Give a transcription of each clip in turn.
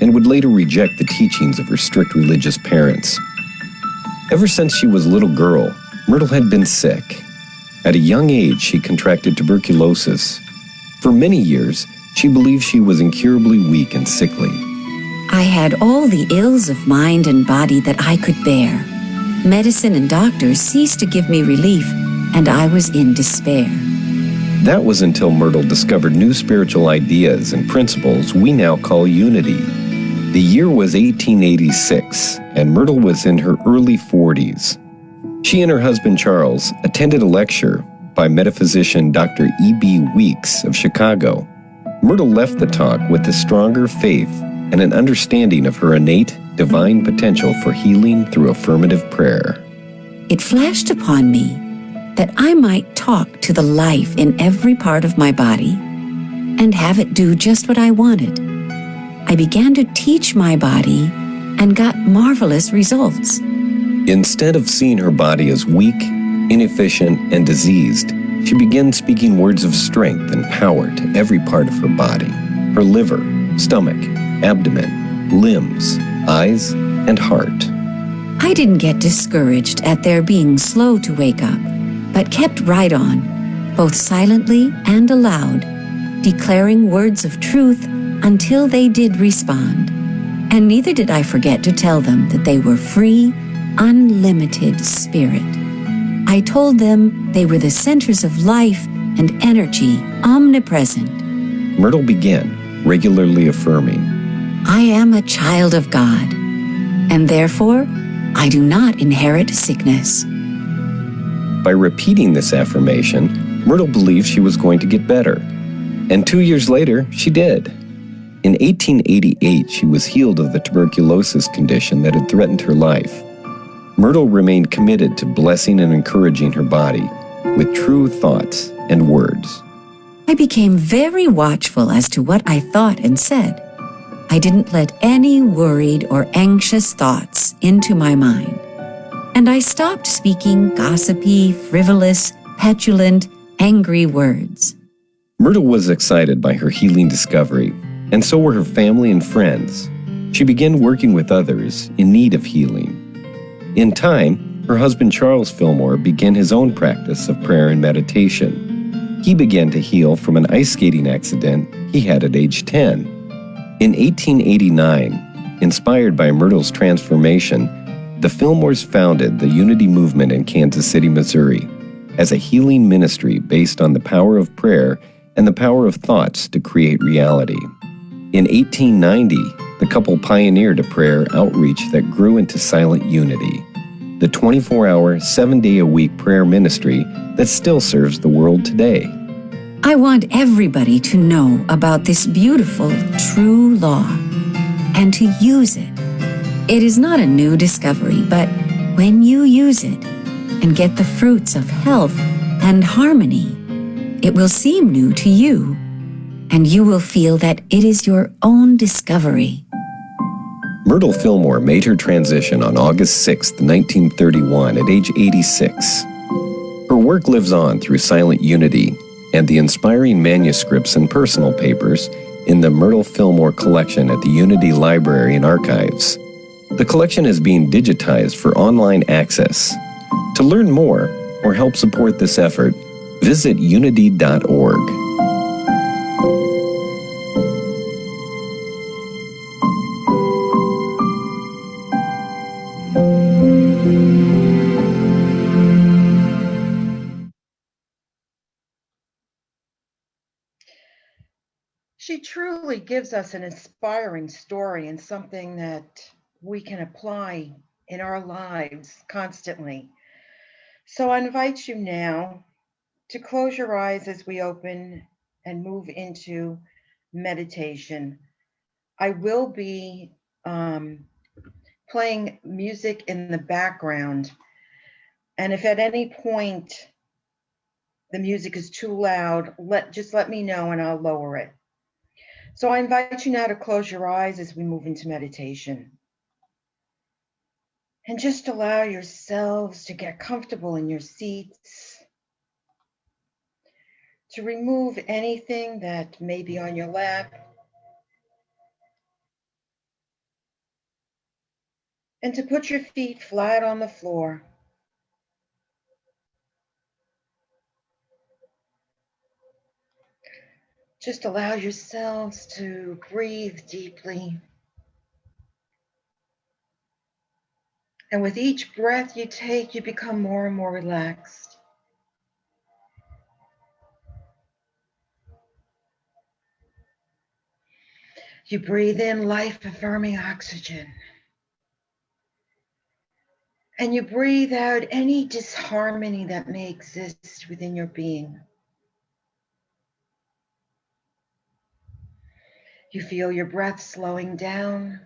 and would later reject the teachings of her strict religious parents. Ever since she was a little girl, Myrtle had been sick. At a young age, she contracted tuberculosis. For many years, she believed she was incurably weak and sickly. I had all the ills of mind and body that I could bear. Medicine and doctors ceased to give me relief, and I was in despair. That was until Myrtle discovered new spiritual ideas and principles we now call unity. The year was 1886, and Myrtle was in her early 40s. She and her husband Charles attended a lecture by metaphysician Dr. E.B. Weeks of Chicago. Myrtle left the talk with a stronger faith and an understanding of her innate divine potential for healing through affirmative prayer. It flashed upon me that I might talk to the life in every part of my body and have it do just what I wanted. I began to teach my body and got marvelous results. Instead of seeing her body as weak, inefficient, and diseased, she began speaking words of strength and power to every part of her body: her liver, stomach, abdomen, limbs, eyes, and heart. I didn't get discouraged at their being slow to wake up, but kept right on, both silently and aloud, declaring words of truth until they did respond. And neither did I forget to tell them that they were free, unlimited spirit. I told them they were the centers of life and energy, omnipresent. Myrtle began regularly affirming, I am a child of God, and therefore I do not inherit sickness. By repeating this affirmation, Myrtle believed she was going to get better. And 2 years later, she did. In 1888, she was healed of the tuberculosis condition that had threatened her life. Myrtle remained committed to blessing and encouraging her body with true thoughts and words. I became very watchful as to what I thought and said. I didn't let any worried or anxious thoughts into my mind. And I stopped speaking gossipy, frivolous, petulant, angry words. Myrtle was excited by her healing discovery, and so were her family and friends. She began working with others in need of healing. In time, her husband Charles Fillmore began his own practice of prayer and meditation. He began to heal from an ice skating accident he had at age 10. In 1889, inspired by Myrtle's transformation, the Fillmores founded the Unity Movement in Kansas City, Missouri, as a healing ministry based on the power of prayer and the power of thoughts to create reality. In 1890, the couple pioneered a prayer outreach that grew into Silent Unity, the 24-hour, 7-day-a-week prayer ministry that still serves the world today. I want everybody to know about this beautiful, true law and to use it. It is not a new discovery, but when you use it and get the fruits of health and harmony, it will seem new to you, and you will feel that it is your own discovery. Myrtle Fillmore made her transition on August 6, 1931, at age 86. Her work lives on through Silent Unity and the inspiring manuscripts and personal papers in the Myrtle Fillmore collection at the Unity Library and Archives. The collection is being digitized for online access. To learn more or help support this effort, visit unity.org. She truly gives us an inspiring story and something that we can apply in our lives constantly. So I invite you now to close your eyes as we open and move into meditation. I will be playing music in the background, and if at any point the music is too loud, just let me know and I'll lower it. So I invite you now to close your eyes as we move into meditation. And just allow yourselves to get comfortable in your seats, to remove anything that may be on your lap, and to put your feet flat on the floor. Just allow yourselves to breathe deeply. And with each breath you take, you become more and more relaxed. You breathe in life-affirming oxygen. And you breathe out any disharmony that may exist within your being. You feel your breath slowing down.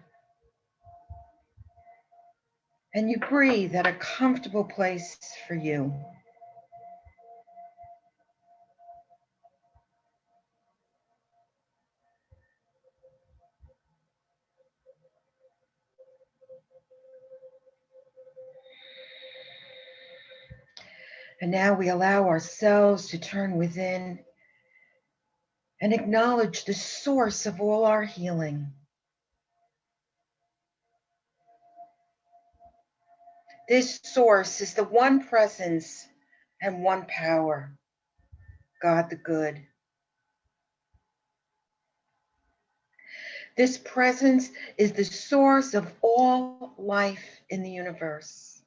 And you breathe at a comfortable place for you. And now we allow ourselves to turn within and acknowledge the source of all our healing. This source is the one presence and one power, God the Good. This presence is the source of all life in the universe.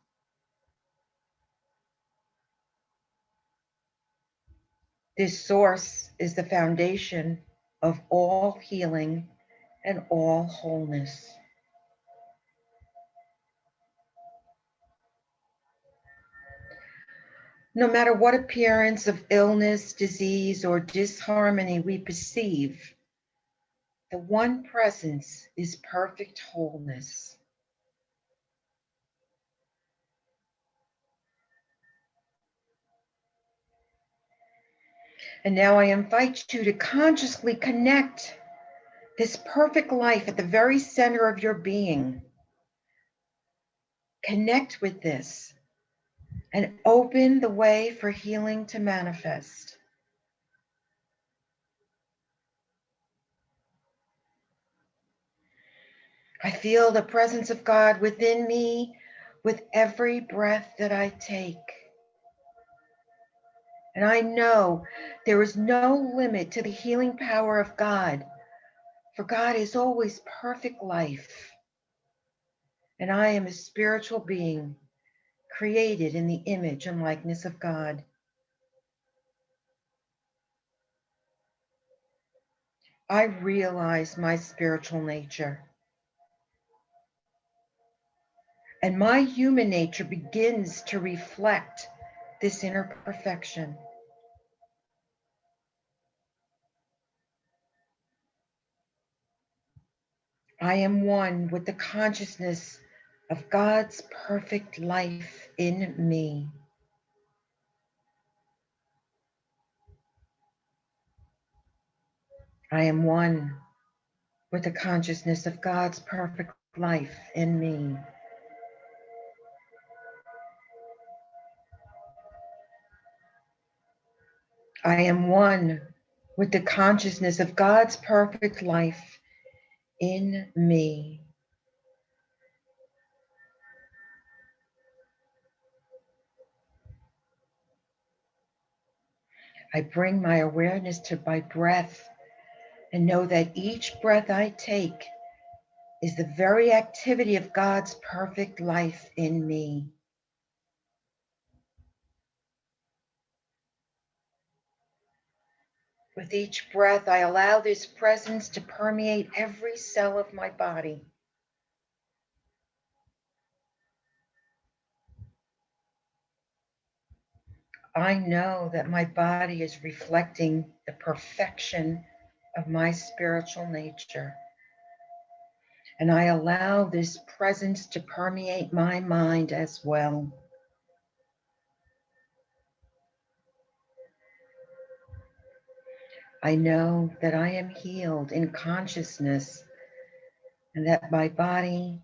This source is the foundation of all healing and all wholeness. No matter what appearance of illness, disease, or disharmony we perceive, the one presence is perfect wholeness. And now I invite you to consciously connect this perfect life at the very center of your being. Connect with this and open the way for healing to manifest. I feel the presence of God within me with every breath that I take. And I know there is no limit to the healing power of God, for God is always perfect life. And I am a spiritual being created in the image and likeness of God. I realize my spiritual nature. And my human nature begins to reflect this inner perfection. I am one with the consciousness of God's perfect life in me. I am one with the consciousness of God's perfect life in me. I am one with the consciousness of God's perfect life in me. I bring my awareness to my breath and know that each breath I take is the very activity of God's perfect life in me. With each breath, I allow this presence to permeate every cell of my body. I know that my body is reflecting the perfection of my spiritual nature. And I allow this presence to permeate my mind as well. I know that I am healed in consciousness and that my body,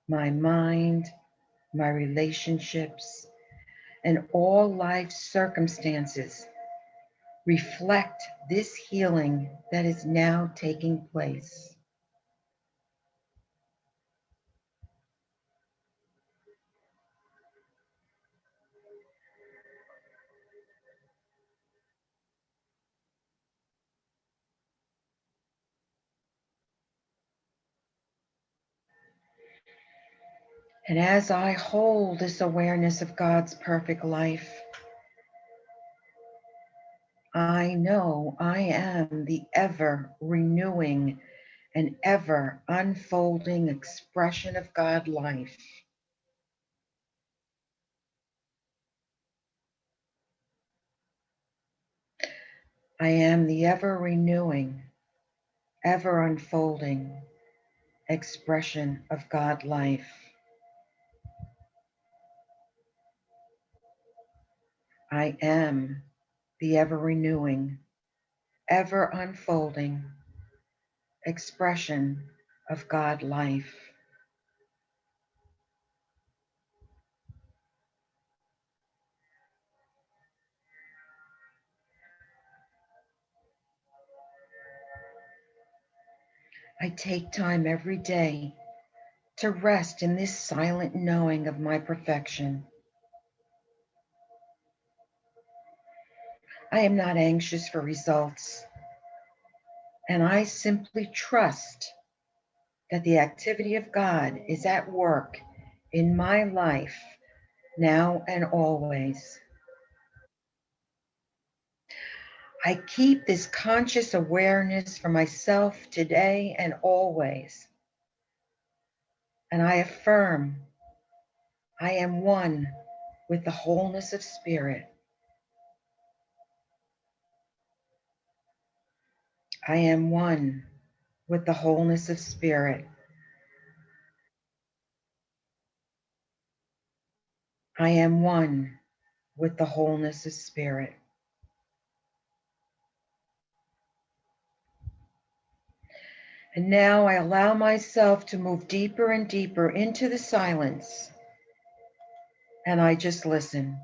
my mind, my relationships, and all life circumstances reflect this healing that is now taking place. And as I hold this awareness of God's perfect life, I know I am the ever renewing and ever unfolding expression of God life. I am the ever renewing, ever unfolding expression of God life. I am the ever renewing, ever unfolding expression of God life. I take time every day to rest in this silent knowing of my perfection. I am not anxious for results, and I simply trust that the activity of God is at work in my life now and always. I keep this conscious awareness for myself today and always. And I affirm I am one with the wholeness of spirit. I am one with the wholeness of spirit. I am one with the wholeness of spirit. And now I allow myself to move deeper and deeper into the silence, and I just listen.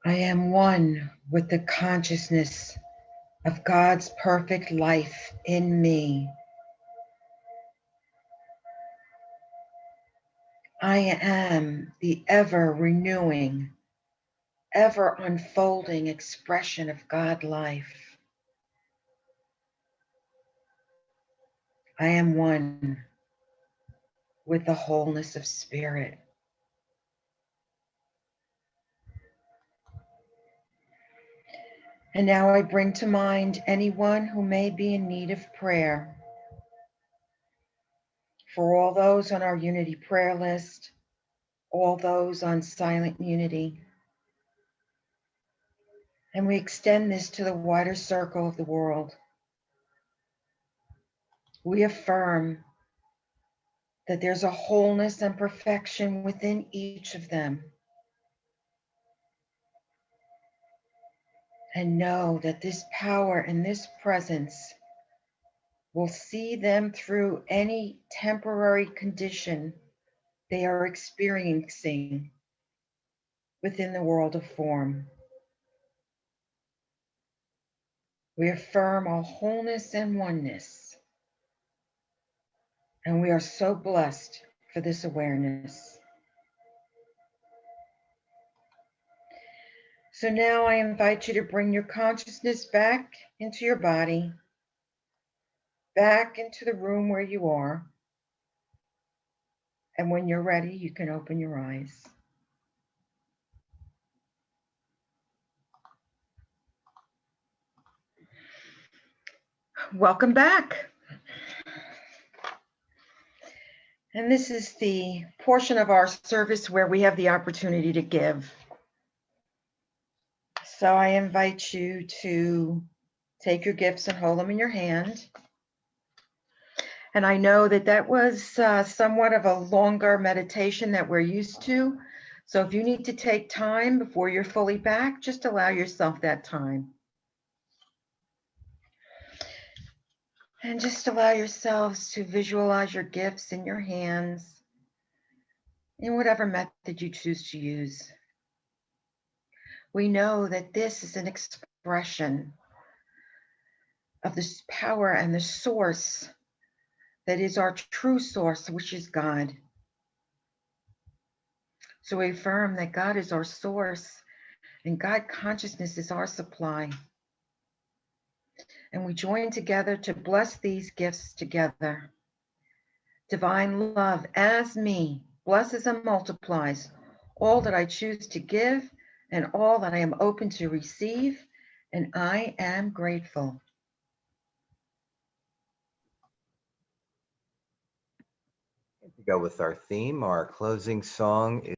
I am one with the consciousness of God's perfect life in me. I am the ever renewing, ever unfolding expression of God life. I am one with the wholeness of spirit. And now I bring to mind anyone who may be in need of prayer. For all those on our unity prayer list, all those on silent unity. And we extend this to the wider circle of the world. We affirm that there's a wholeness and perfection within each of them. And know that this power and this presence will see them through any temporary condition they are experiencing within the world of form. We affirm our wholeness and oneness, and we are so blessed for this awareness. So now I invite you to bring your consciousness back into your body, back into the room where you are. And when you're ready, you can open your eyes. Welcome back. And this is the portion of our service where we have the opportunity to give. So I invite you to take your gifts and hold them in your hand. And I know that that was somewhat of a longer meditation that we're used to. So if you need to take time before you're fully back, just allow yourself that time. And just allow yourselves to visualize your gifts in your hands in whatever method you choose to use. We know that this is an expression of this power and the source that is our true source, which is God. So we affirm that God is our source and God consciousness is our supply. And we join together to bless these gifts together. Divine love as me blesses and multiplies all that I choose to give and all that I am open to receive, and I am grateful. To go with our theme, our closing song is